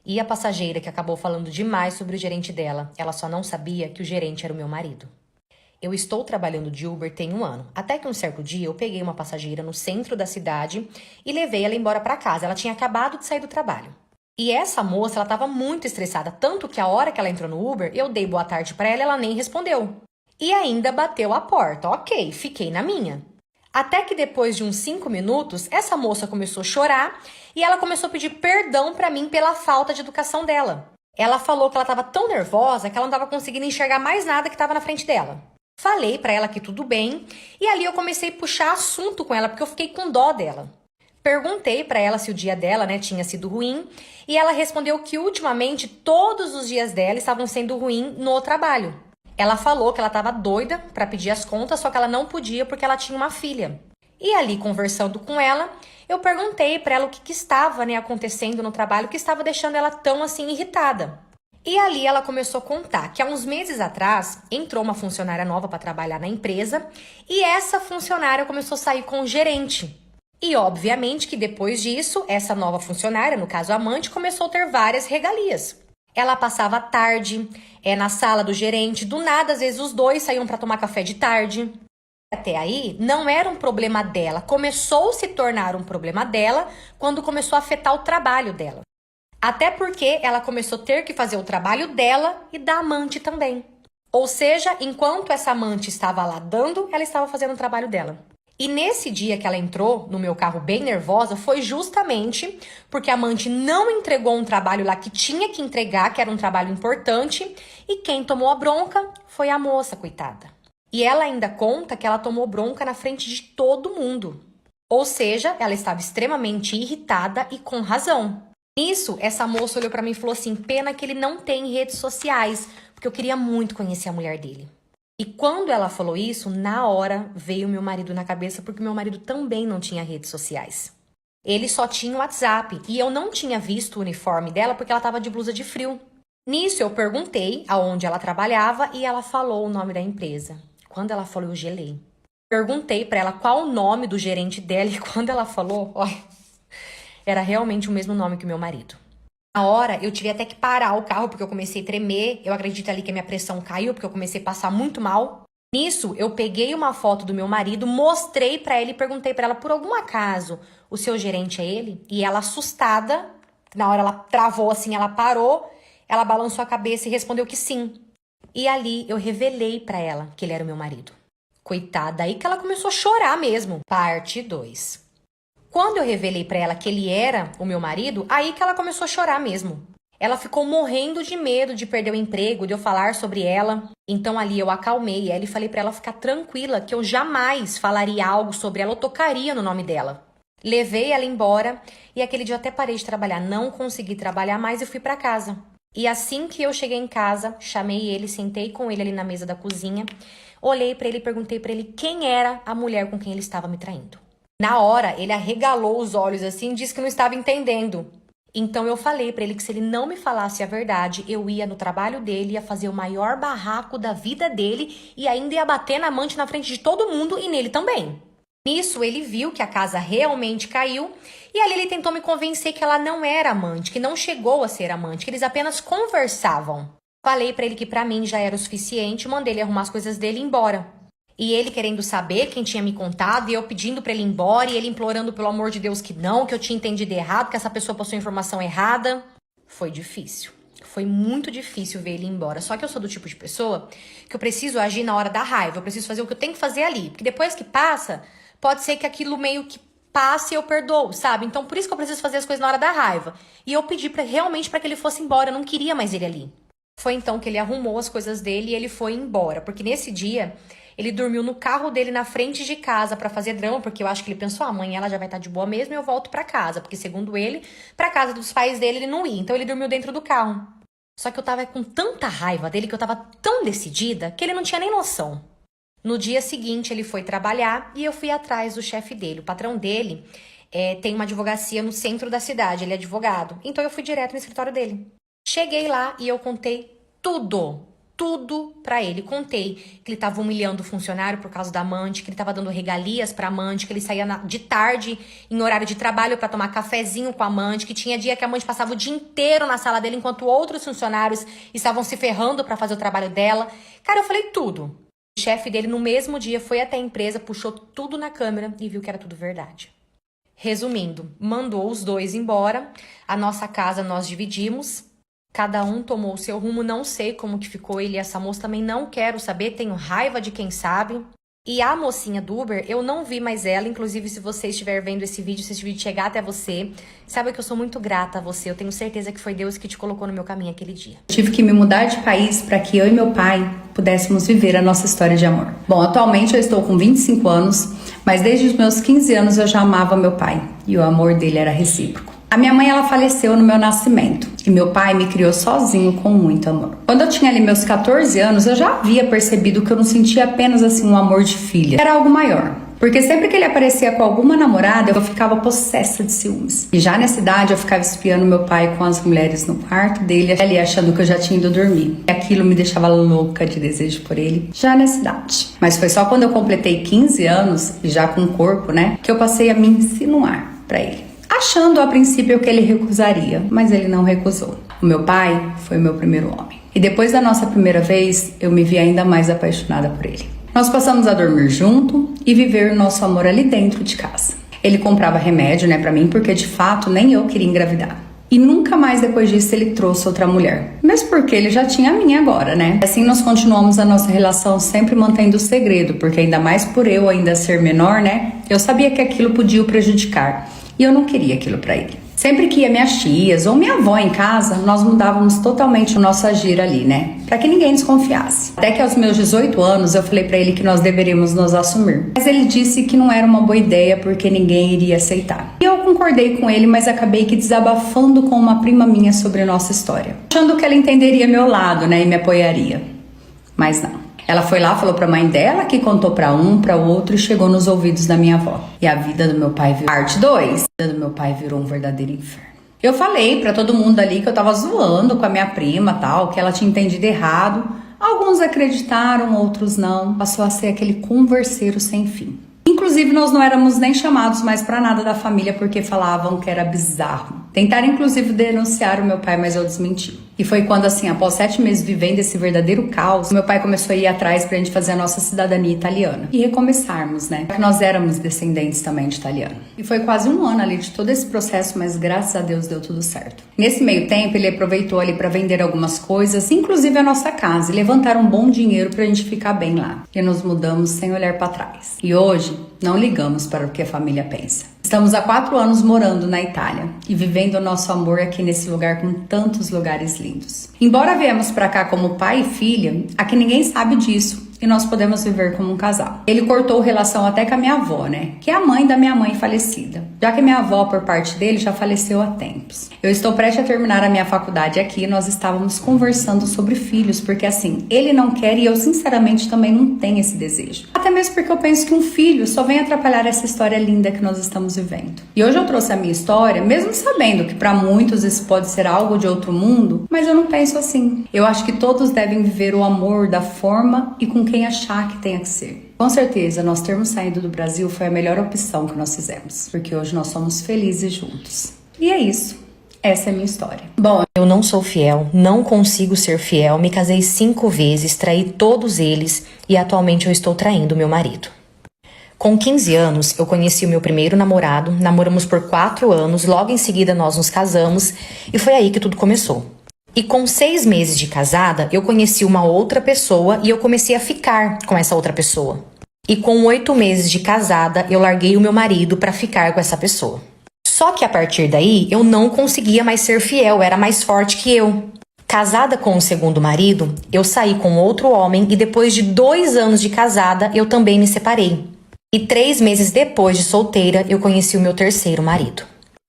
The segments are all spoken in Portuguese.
E a passageira que acabou falando demais sobre o gerente dela, ela só não sabia que o gerente era o meu marido. Eu estou trabalhando de Uber tem 1 ano, até que um certo dia eu peguei uma passageira no centro da cidade e levei ela embora para casa. Ela tinha acabado de sair do trabalho. E essa moça, ela estava muito estressada, tanto que a hora que ela entrou no Uber, eu dei boa tarde para ela, ela nem respondeu. E ainda bateu a porta. Ok, fiquei na minha. Até que depois de uns 5 minutos, essa moça começou a chorar e ela começou a pedir perdão para mim pela falta de educação dela. Ela falou que ela estava tão nervosa que ela não estava conseguindo enxergar mais nada que estava na frente dela. Falei para ela que tudo bem e ali eu comecei a puxar assunto com ela porque eu fiquei com dó dela. Perguntei para ela se o dia dela, tinha sido ruim e ela respondeu que ultimamente todos os dias dela estavam sendo ruins no trabalho. Ela falou que ela estava doida para pedir as contas, só que ela não podia porque ela tinha uma filha. E ali, conversando com ela, eu perguntei para ela o que estava acontecendo no trabalho, que estava deixando ela tão assim irritada. E ali ela começou a contar que há uns meses atrás entrou uma funcionária nova para trabalhar na empresa e essa funcionária começou a sair com o gerente. E obviamente que depois disso, essa nova funcionária, no caso a amante, começou a ter várias regalias. Ela passava a tarde na sala do gerente, do nada às vezes os dois saíam para tomar café de tarde. Até aí não era um problema dela, começou a se tornar um problema dela quando começou a afetar o trabalho dela. Até porque ela começou a ter que fazer o trabalho dela e da amante também. Ou seja, enquanto essa amante estava lá dando, ela estava fazendo o trabalho dela. E nesse dia que ela entrou no meu carro bem nervosa, foi justamente porque a amante não entregou um trabalho lá que tinha que entregar, que era um trabalho importante, e quem tomou a bronca foi a moça, coitada. E ela ainda conta que ela tomou bronca na frente de todo mundo. Ou seja, ela estava extremamente irritada e com razão. Nisso, essa moça olhou pra mim e falou assim, pena que ele não tem redes sociais, porque eu queria muito conhecer a mulher dele. E quando ela falou isso, na hora veio meu marido na cabeça, porque meu marido também não tinha redes sociais. Ele só tinha o WhatsApp, e eu não tinha visto o uniforme dela porque ela estava de blusa de frio. Nisso, eu perguntei aonde ela trabalhava e ela falou o nome da empresa. Quando ela falou, eu gelei. Perguntei pra ela qual o nome do gerente dela e quando ela falou, olha, era realmente o mesmo nome que o meu marido. Na hora, eu tive até que parar o carro, porque eu comecei a tremer. Eu acredito ali que a minha pressão caiu, porque eu comecei a passar muito mal. Nisso, eu peguei uma foto do meu marido, mostrei pra ela e perguntei pra ela, por algum acaso, o seu gerente é ele? E ela, assustada, na hora ela travou assim, ela parou, ela balançou a cabeça e respondeu que sim. E ali, eu revelei pra ela que ele era o meu marido. Coitada, aí que ela começou a chorar mesmo. Parte 2. Quando eu revelei pra ela que ele era o meu marido, aí que ela começou a chorar mesmo. Ela ficou morrendo de medo de perder o emprego, de eu falar sobre ela. Então ali eu acalmei ela e falei pra ela ficar tranquila, que eu jamais falaria algo sobre ela ou tocaria no nome dela. Levei ela embora e aquele dia eu até parei de trabalhar, não consegui trabalhar mais e fui pra casa. E assim que eu cheguei em casa, chamei ele, sentei com ele ali na mesa da cozinha, olhei pra ele e perguntei pra ele quem era a mulher com quem ele estava me traindo. Na hora, ele arregalou os olhos assim e disse que não estava entendendo. Então eu falei pra ele que se ele não me falasse a verdade, eu ia no trabalho dele, ia fazer o maior barraco da vida dele e ainda ia bater na amante na frente de todo mundo e nele também. Nisso, ele viu que a casa realmente caiu e ali ele tentou me convencer que ela não era amante, que não chegou a ser amante, que eles apenas conversavam. Falei pra ele que pra mim já era o suficiente, mandei ele arrumar as coisas dele e ir embora. E ele querendo saber quem tinha me contado, e eu pedindo pra ele ir embora, e ele implorando pelo amor de Deus que não, que eu tinha entendido errado, que essa pessoa passou informação errada. Foi difícil. Foi muito difícil ver ele ir embora. Só que eu sou do tipo de pessoa que eu preciso agir na hora da raiva, eu preciso fazer o que eu tenho que fazer ali. Porque depois que passa, pode ser que aquilo meio que passe e eu perdoo, sabe? Então por isso que eu preciso fazer as coisas na hora da raiva. E eu pedi realmente pra que ele fosse embora, eu não queria mais ele ali. Foi então que ele arrumou as coisas dele e ele foi embora. Porque nesse dia, ele dormiu no carro dele na frente de casa pra fazer drama, porque eu acho que ele pensou, amanhã ela já vai estar de boa mesmo e eu volto pra casa. Porque segundo ele, pra casa dos pais dele ele não ia. Então ele dormiu dentro do carro. Só que eu tava com tanta raiva dele, que eu tava tão decidida, que ele não tinha nem noção. No dia seguinte ele foi trabalhar e eu fui atrás do chefe dele. O patrão dele tem uma advocacia no centro da cidade, ele é advogado. Então eu fui direto no escritório dele. Cheguei lá e eu contei tudo. tudo pra ele. Contei que ele tava humilhando o funcionário por causa da amante, que ele tava dando regalias pra amante, que ele saía de tarde em horário de trabalho pra tomar cafezinho com a amante, que tinha dia que a amante passava o dia inteiro na sala dele enquanto outros funcionários estavam se ferrando pra fazer o trabalho dela. Cara, eu falei tudo. O chefe dele no mesmo dia foi até a empresa, puxou tudo na câmera e viu que era tudo verdade. Resumindo, mandou os dois embora, a nossa casa nós dividimos. Cada um tomou o seu rumo, não sei como que ficou ele e essa moça, também não quero saber, tenho raiva de quem sabe. E a mocinha do Uber, eu não vi mais ela, inclusive se você estiver vendo esse vídeo, se esse vídeo chegar até você, saiba que eu sou muito grata a você, eu tenho certeza que foi Deus que te colocou no meu caminho aquele dia. Tive que me mudar de país para que eu e meu pai pudéssemos viver a nossa história de amor. Bom, atualmente eu estou com 25 anos, mas desde os meus 15 anos eu já amava meu pai e o amor dele era recíproco. A minha mãe, ela faleceu no meu nascimento e meu pai me criou sozinho com muito amor. Quando eu tinha ali meus 14 anos, eu já havia percebido que eu não sentia apenas assim um amor de filha. Era algo maior. Porque sempre que ele aparecia com alguma namorada, eu ficava possessa de ciúmes. E já nessa idade, eu ficava espiando meu pai com as mulheres no quarto dele, ali achando que eu já tinha ido dormir. E aquilo me deixava louca de desejo por ele, já nessa idade. Mas foi só quando eu completei 15 anos, e já com corpo, né, que eu passei a me insinuar pra ele. Achando a princípio que ele recusaria, mas ele não recusou. O meu pai foi meu primeiro homem. E depois da nossa primeira vez, eu me vi ainda mais apaixonada por ele. Nós passamos a dormir junto e viver o nosso amor ali dentro de casa. Ele comprava remédio, né, pra mim, porque de fato nem eu queria engravidar. E nunca mais depois disso ele trouxe outra mulher. Mesmo porque ele já tinha a minha agora, né? Assim nós continuamos a nossa relação sempre mantendo o segredo, porque ainda mais por eu ainda ser menor, né? Eu sabia que aquilo podia o prejudicar. E eu não queria aquilo pra ele. Sempre que ia minhas tias ou minha avó em casa, nós mudávamos totalmente o nosso agir ali, né? Pra que ninguém desconfiasse. Até que aos meus 18 anos eu falei pra ele que nós deveríamos nos assumir. Mas ele disse que não era uma boa ideia porque ninguém iria aceitar. E eu concordei com ele, mas acabei que desabafando com uma prima minha sobre a nossa história. Achando que ela entenderia meu lado, né? E me apoiaria. Mas não. Ela foi lá, falou pra mãe dela, que contou pra um, pra outro e chegou nos ouvidos da minha avó. E a vida do meu pai virou... Parte 2. A vida do meu pai virou um verdadeiro inferno. Eu falei pra todo mundo ali que eu tava zoando com a minha prima, tal, que ela tinha entendido errado. Alguns acreditaram, outros não. Passou a ser aquele converseiro sem fim. Inclusive, nós não éramos nem chamados mais pra nada da família porque falavam que era bizarro. Tentaram, inclusive, denunciar o meu pai, mas eu desmenti. E foi quando, assim, após 7 meses vivendo esse verdadeiro caos, meu pai começou a ir atrás pra gente fazer a nossa cidadania italiana. E recomeçarmos, né? Porque nós éramos descendentes também de italiano. E foi quase 1 ano ali de todo esse processo, mas graças a Deus deu tudo certo. Nesse meio tempo, ele aproveitou ali pra vender algumas coisas, inclusive a nossa casa, e levantar um bom dinheiro pra gente ficar bem lá. E nos mudamos sem olhar pra trás. E hoje, não ligamos para o que a família pensa. Estamos há 4 anos morando na Itália e vivendo o nosso amor aqui nesse lugar com tantos lugares lindos. Embora viemos para cá como pai e filha, aqui ninguém sabe disso e nós podemos viver como um casal. Ele cortou relação até com a minha avó, né? Que é a mãe da minha mãe falecida. Já que minha avó, por parte dele, já faleceu há tempos. Eu estou prestes a terminar a minha faculdade aqui e nós estávamos conversando sobre filhos, porque assim, ele não quer e eu sinceramente também não tenho esse desejo. Até mesmo porque eu penso que um filho só vem atrapalhar essa história linda que nós estamos vivendo. E hoje eu trouxe a minha história, mesmo sabendo que para muitos isso pode ser algo de outro mundo, mas eu não penso assim. Eu acho que todos devem viver o amor da forma e com quem achar que tenha que ser. Com certeza, nós termos saído do Brasil foi a melhor opção que nós fizemos, porque hoje nós somos felizes juntos. E é isso. Essa é a minha história. Bom, eu não sou fiel, não consigo ser fiel, me casei 5 vezes, traí todos eles e atualmente eu estou traindo meu marido. Com 15 anos, eu conheci o meu primeiro namorado, namoramos por 4 anos, logo em seguida nós nos casamos e foi aí que tudo começou. E com 6 meses de casada, eu conheci uma outra pessoa e eu comecei a ficar com essa outra pessoa. E com 8 meses de casada, eu larguei o meu marido para ficar com essa pessoa. Só que a partir daí, eu não conseguia mais ser fiel, era mais forte que eu. Casada com o segundo marido, eu saí com outro homem e depois de 2 anos de casada, eu também me separei. E 3 meses depois de solteira, eu conheci o meu terceiro marido.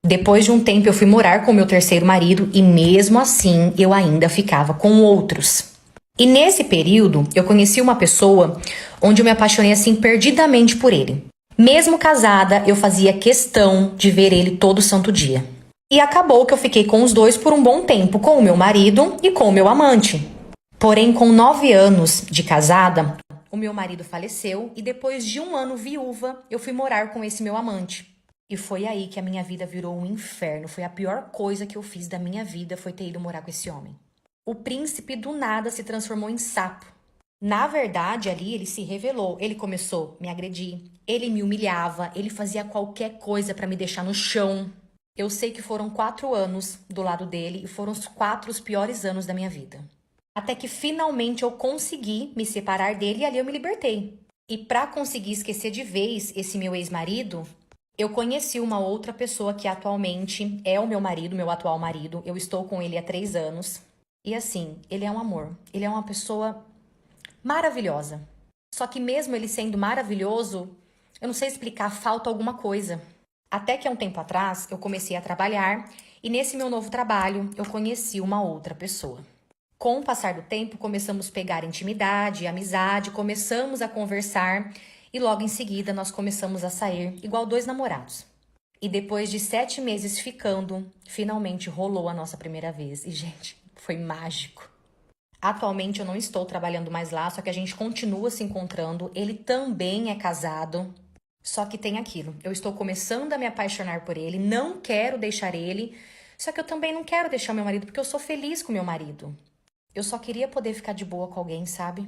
Depois de um tempo eu fui morar com o meu terceiro marido e mesmo assim eu ainda ficava com outros. E nesse período eu conheci uma pessoa onde eu me apaixonei assim perdidamente por ele. Mesmo casada, eu fazia questão de ver ele todo santo dia. E acabou que eu fiquei com os dois por um bom tempo, com o meu marido e com o meu amante. Porém, com 9 anos de casada, o meu marido faleceu e depois de 1 ano viúva, eu fui morar com esse meu amante. E foi aí que a minha vida virou um inferno. Foi a pior coisa que eu fiz da minha vida, foi ter ido morar com esse homem. O príncipe do nada se transformou em sapo. Na verdade, ali ele se revelou. Ele começou a me agredir, ele me humilhava, ele fazia qualquer coisa pra me deixar no chão. Eu sei que foram 4 anos do lado dele e foram os 4 piores anos da minha vida. Até que finalmente eu consegui me separar dele e ali eu me libertei. E pra conseguir esquecer de vez esse meu ex-marido, eu conheci uma outra pessoa que atualmente é o meu marido, meu atual marido. Eu estou com ele há 3 anos. E assim, ele é um amor. Ele é uma pessoa maravilhosa. Só que mesmo ele sendo maravilhoso, eu não sei explicar, falta alguma coisa. Até que há um tempo atrás, eu comecei a trabalhar e nesse meu novo trabalho, eu conheci uma outra pessoa. Com o passar do tempo, começamos a pegar intimidade, amizade, começamos a conversar e logo em seguida nós começamos a sair igual 2 namorados. E depois de 7 meses ficando, finalmente rolou a nossa primeira vez. E, gente, foi mágico. Atualmente eu não estou trabalhando mais lá, só que a gente continua se encontrando. Ele também é casado. Só que tem aquilo, eu estou começando a me apaixonar por ele, não quero deixar ele, só que eu também não quero deixar meu marido porque eu sou feliz com meu marido. Eu só queria poder ficar de boa com alguém, sabe?